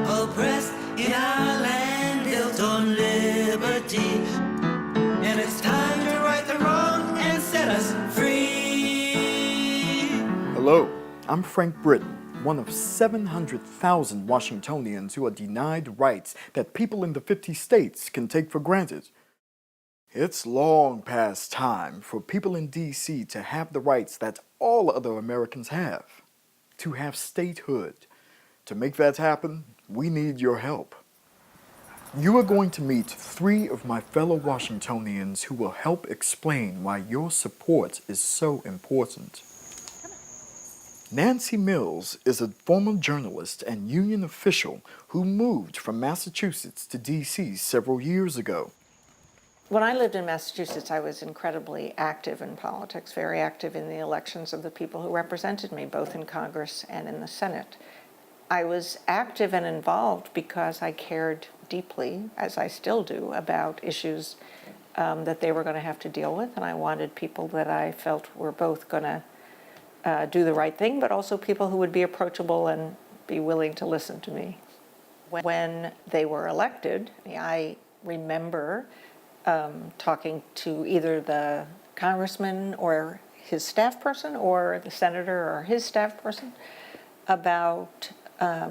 oppressed in our land, built on liberty. And it's time to right the wrong and set us free. Hello, I'm Frank Britton, one of 700,000 Washingtonians who are denied rights that people in the 50 states can take for granted. It's long past time for people in D.C. to have the rights that all other Americans have, to have statehood. To make that happen, we need your help. You are going to meet 3 of my fellow Washingtonians who will help explain why your support is so important. Nancy Mills is a former journalist and union official who moved from Massachusetts to D.C. several years ago. When I lived in Massachusetts, I was incredibly active in politics, very active in the elections of the people who represented me, both in Congress and in the Senate. I was active and involved because I cared deeply, as I still do, about issues that they were going to have to deal with, and I wanted people that I felt were both going to do the right thing, but also people who would be approachable and be willing to listen to me. When they were elected, I remember talking to either the congressman or his staff person or the senator or his staff person about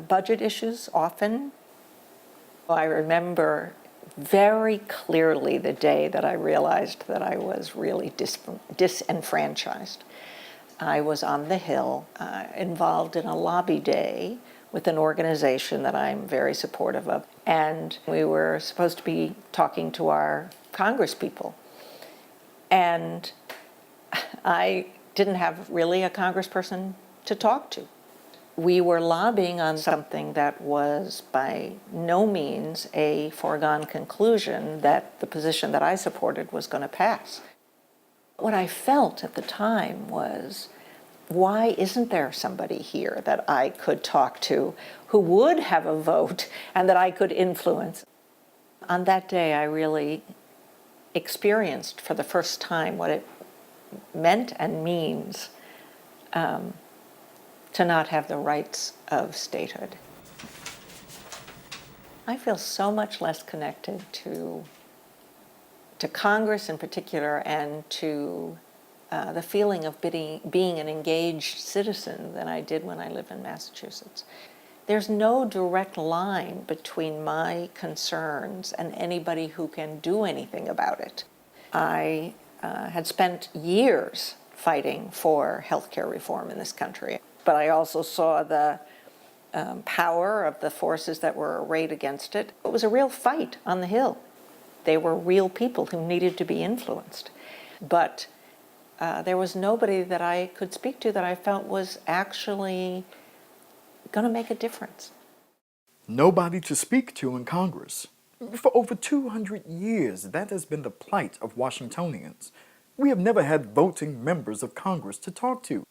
budget issues often. I remember very clearly the day that I realized that I was really disenfranchised. I was on the Hill, involved in a lobby day with an organization that I'm very supportive of. And we were supposed to be talking to our congresspeople. And I didn't have really a congressperson to talk to. We were lobbying on something that was by no means a foregone conclusion that the position that I supported was going to pass. What I felt at the time was, why isn't there somebody here that I could talk to who would have a vote and that I could influence? On that day, I really experienced for the first time what it meant and means to not have the rights of statehood. I feel so much less connected to Congress in particular and to the feeling of being an engaged citizen than I did when I lived in Massachusetts. There's no direct line between my concerns and anybody who can do anything about it. I had spent years fighting for healthcare reform in this country, but I also saw the power of the forces that were arrayed against it. It was a real fight on the Hill. They were real people who needed to be influenced. But there was nobody that I could speak to that I felt was actually going to make a difference. Nobody to speak to in Congress. For over 200 years, that has been the plight of Washingtonians. We have never had voting members of Congress to talk to.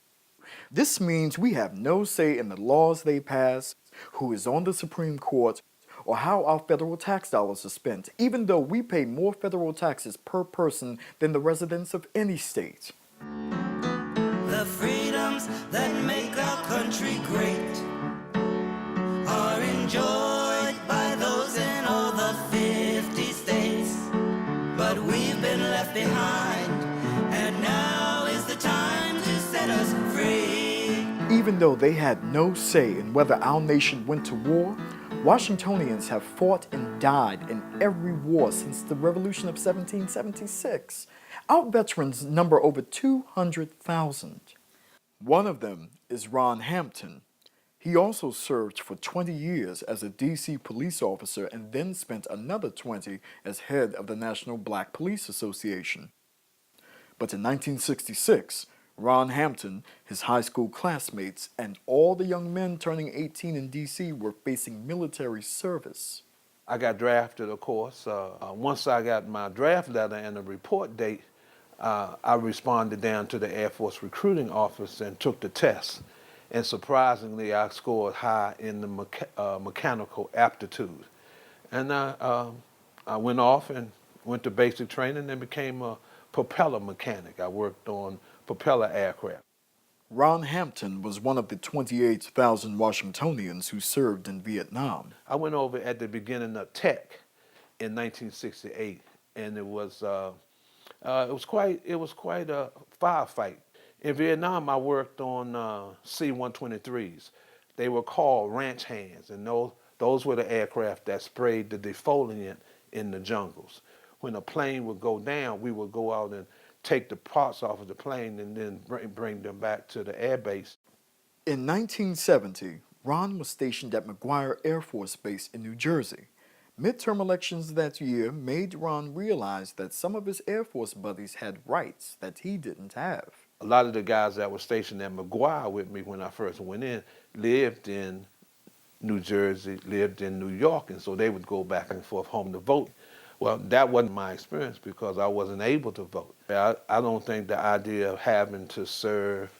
This means we have no say in the laws they pass, who is on the Supreme Court, or how our federal tax dollars are spent, even though we pay more federal taxes per person than the residents of any state. The freedoms that make our country great are enjoyed by those in all the 50 states. But we've been left behind, and now is the time to set us free. Even though they had no say in whether our nation went to war, Washingtonians have fought and died in every war since the Revolution of 1776. Our veterans number over 200,000. One of them is Ron Hampton. He also served for 20 years as a D.C. police officer and then spent another 20 as head of the National Black Police Association. But in 1966, Ron Hampton, his high school classmates, and all the young men turning 18 in D.C. were facing military service. I got drafted, of course. Once I got my draft letter and the report date, I responded down to the Air Force recruiting office and took the test. And surprisingly, I scored high in the mechanical aptitude. And I went off and went to basic training and became a propeller mechanic. I worked on propeller aircraft. Ron Hampton was one of the 28,000 Washingtonians who served in Vietnam. I went over at the beginning of Tech in 1968, and it was quite a firefight. In Vietnam, I worked on C-123s. They were called ranch hands, and those were the aircraft that sprayed the defoliant in the jungles. When a plane would go down, we would go out and take the parts off of the plane and then bring them back to the air base. In 1970, Ron was stationed at McGuire Air Force Base in New Jersey. Midterm elections that year made Ron realize that some of his Air Force buddies had rights that he didn't have. A lot of the guys that were stationed at McGuire with me when I first went in lived in New Jersey, lived in New York, and so they would go back and forth home to vote. Well, that wasn't my experience because I wasn't able to vote. I don't think the idea of having to serve,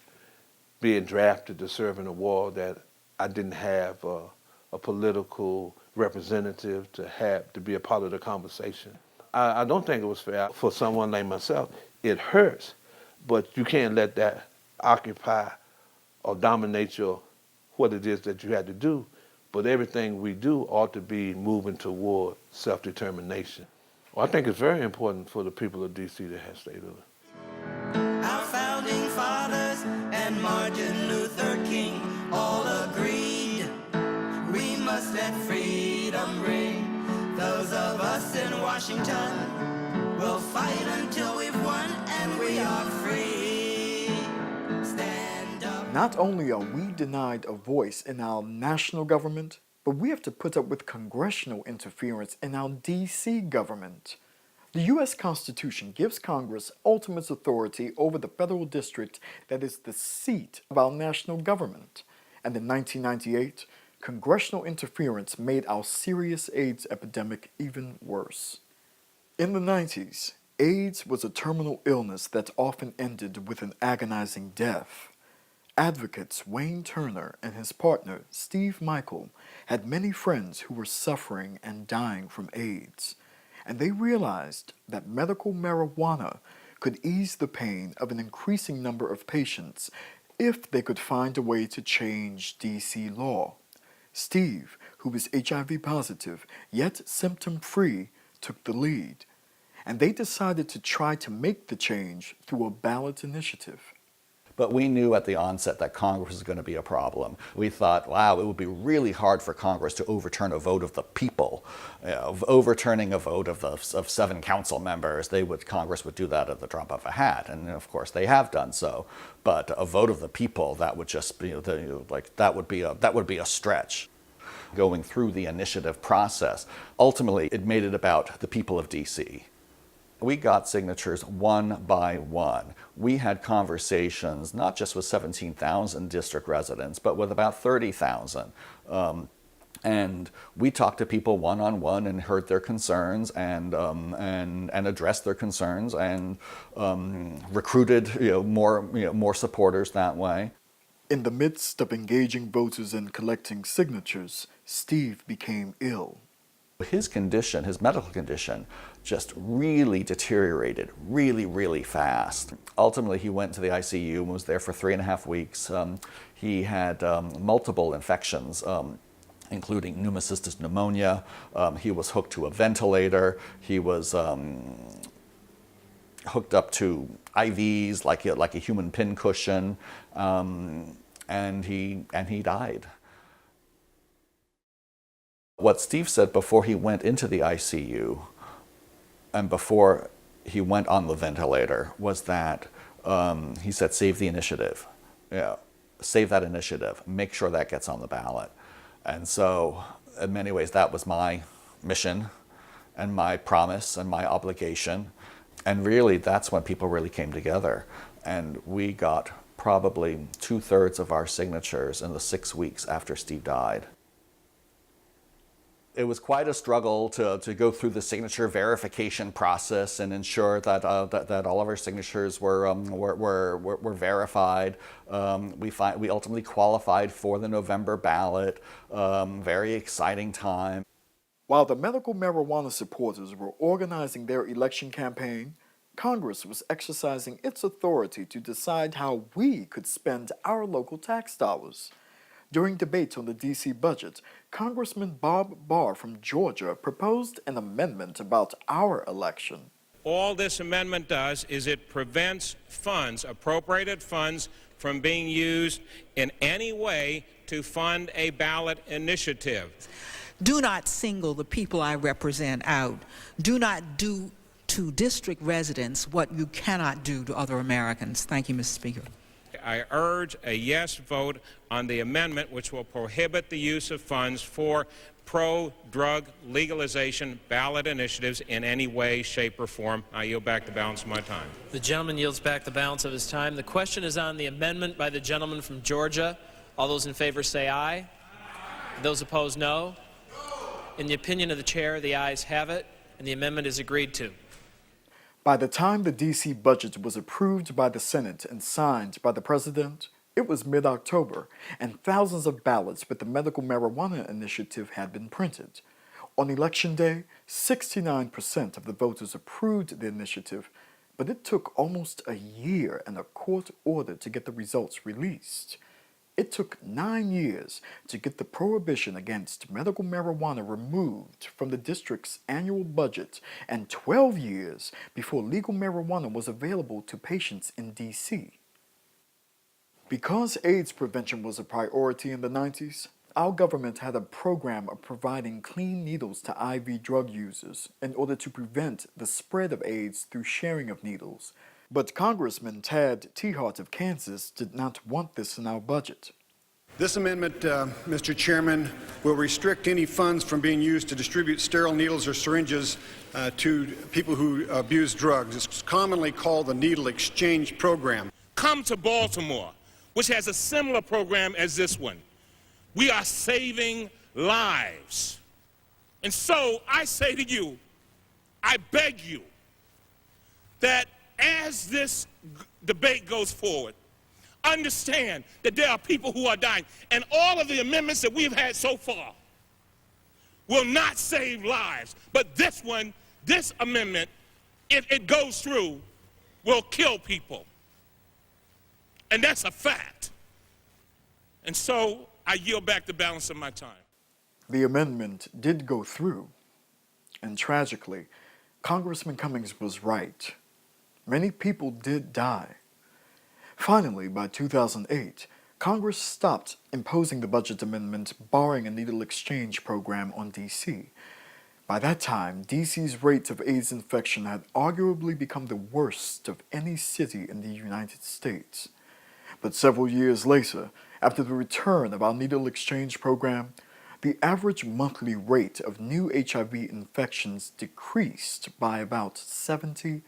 being drafted to serve in a war that I didn't have a political representative to be a part of the conversation. I don't think it was fair for someone like myself. It hurts, but you can't let that occupy or dominate what it is that you had to do. But everything we do ought to be moving toward self-determination. Well, I think it's very important for the people of D.C. to have statehood. Our founding fathers and Martin Luther King all agreed we must let freedom ring. Those of us in Washington will fight until we've won and we are free. Stand up. Not only are we denied a voice in our national government, but we have to put up with congressional interference in our D.C. government. The U.S. Constitution gives Congress ultimate authority over the federal district that is the seat of our national government. And in 1998, congressional interference made our serious AIDS epidemic even worse. In the 90s, AIDS was a terminal illness that often ended with an agonizing death. Advocates Wayne Turner and his partner, Steve Michael, had many friends who were suffering and dying from AIDS, and they realized that medical marijuana could ease the pain of an increasing number of patients if they could find a way to change D.C. law. Steve, who was HIV positive yet symptom-free, took the lead, and they decided to try to make the change through a ballot initiative. But we knew at the onset that Congress was going to be a problem. We thought, wow, it would be really hard for Congress to overturn a vote of the people. Overturning a vote of 7 council members, Congress would do that at the drop of a hat, and of course they have done so. But a vote of the people, that would just be that would be a stretch. Going through the initiative process, ultimately it made it about the people of D.C. We got signatures one by one. We had conversations not just with 17,000 district residents, but with about 30,000. And we talked to people one-on-one and heard their concerns and addressed their concerns and recruited more supporters that way. In the midst of engaging voters and collecting signatures, Steve became ill. His condition, his medical condition, just really deteriorated really fast. Ultimately, he went to the ICU and was there for 3.5 weeks. He had multiple infections, including pneumocystis pneumonia. He was hooked to a ventilator. He was hooked up to IVs like a human pincushion, and he died. What Steve said before he went into the ICU and before he went on the ventilator was that he said, save the initiative. Save that initiative. Make sure that gets on the ballot. And so in many ways that was my mission and my promise and my obligation. And really that's when people really came together. And we got probably 2/3 of our signatures in the 6 weeks after Steve died. It was quite a struggle to go through the signature verification process and ensure that that all of our signatures were verified. We ultimately qualified for the November ballot. Very exciting time. While the medical marijuana supporters were organizing their election campaign, Congress was exercising its authority to decide how we could spend our local tax dollars. During debates on the D.C. budget, Congressman Bob Barr from Georgia proposed an amendment about our election. All this amendment does is it prevents funds, appropriated funds, from being used in any way to fund a ballot initiative. Do not single the people I represent out. Do not do to district residents what you cannot do to other Americans. Thank you, Mr. Speaker. I urge a yes vote on the amendment which will prohibit the use of funds for pro-drug legalization ballot initiatives in any way, shape, or form. I yield back the balance of my time. The gentleman yields back the balance of his time. The question is on the amendment by the gentleman from Georgia. All those in favor say aye. Aye. Those opposed, no. In the opinion of the chair, the ayes have it, and the amendment is agreed to. By the time the D.C. budget was approved by the Senate and signed by the President, it was mid-October, and thousands of ballots with the medical marijuana initiative had been printed. On Election Day, 69% of the voters approved the initiative, but it took almost a year and a court order to get the results released. It took 9 years to get the prohibition against medical marijuana removed from the district's annual budget and 12 years before legal marijuana was available to patients in D.C. Because AIDS prevention was a priority in the 90s, our government had a program of providing clean needles to IV drug users in order to prevent the spread of AIDS through sharing of needles. But Congressman Tad Tiahrt of Kansas did not want this in our budget. This amendment, Mr. Chairman, will restrict any funds from being used to distribute sterile needles or syringes to people who abuse drugs. It's commonly called the Needle Exchange Program. Come to Baltimore, which has a similar program as this one. We are saving lives. And so I say to you, I beg you, that as this debate goes forward, understand that there are people who are dying. And all of the amendments that we've had so far will not save lives. But this one, this amendment, if it goes through, will kill people. And that's a fact. And so I yield back the balance of my time. The amendment did go through, and tragically, Congressman Cummings was right. Many people did die. Finally, by 2008, Congress stopped imposing the budget amendment barring a needle exchange program on D.C. By that time, D.C.'s rate of AIDS infection had arguably become the worst of any city in the United States. But several years later, after the return of our needle exchange program, the average monthly rate of new HIV infections decreased by about 70%.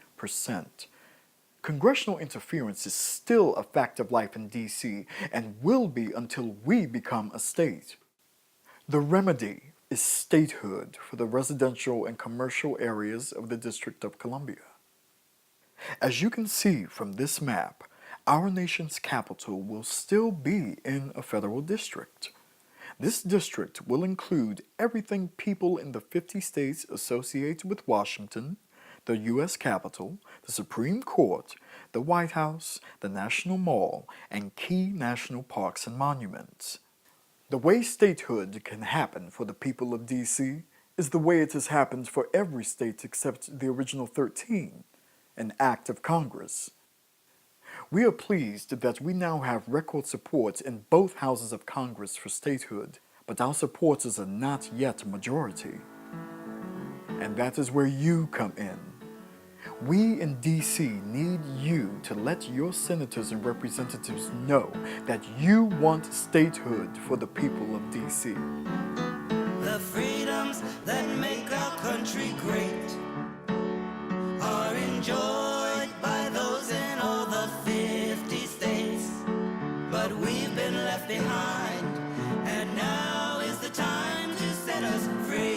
Congressional interference is still a fact of life in D.C. and will be until we become a state. The remedy is statehood for the residential and commercial areas of the District of Columbia. As you can see from this map, our nation's capital will still be in a federal district. This district will include everything people in the 50 states associate with Washington, the U.S. Capitol, the Supreme Court, the White House, the National Mall, and key national parks and monuments. The way statehood can happen for the people of D.C. is the way it has happened for every state except the original 13, an act of Congress. We are pleased that we now have record support in both houses of Congress for statehood, but our supporters are not yet a majority. And that is where you come in. We in D.C. need you to let your senators and representatives know that you want statehood for the people of D.C. The freedoms that make our country great are enjoyed by those in all the 50 states. But we've been left behind, and now is the time to set us free.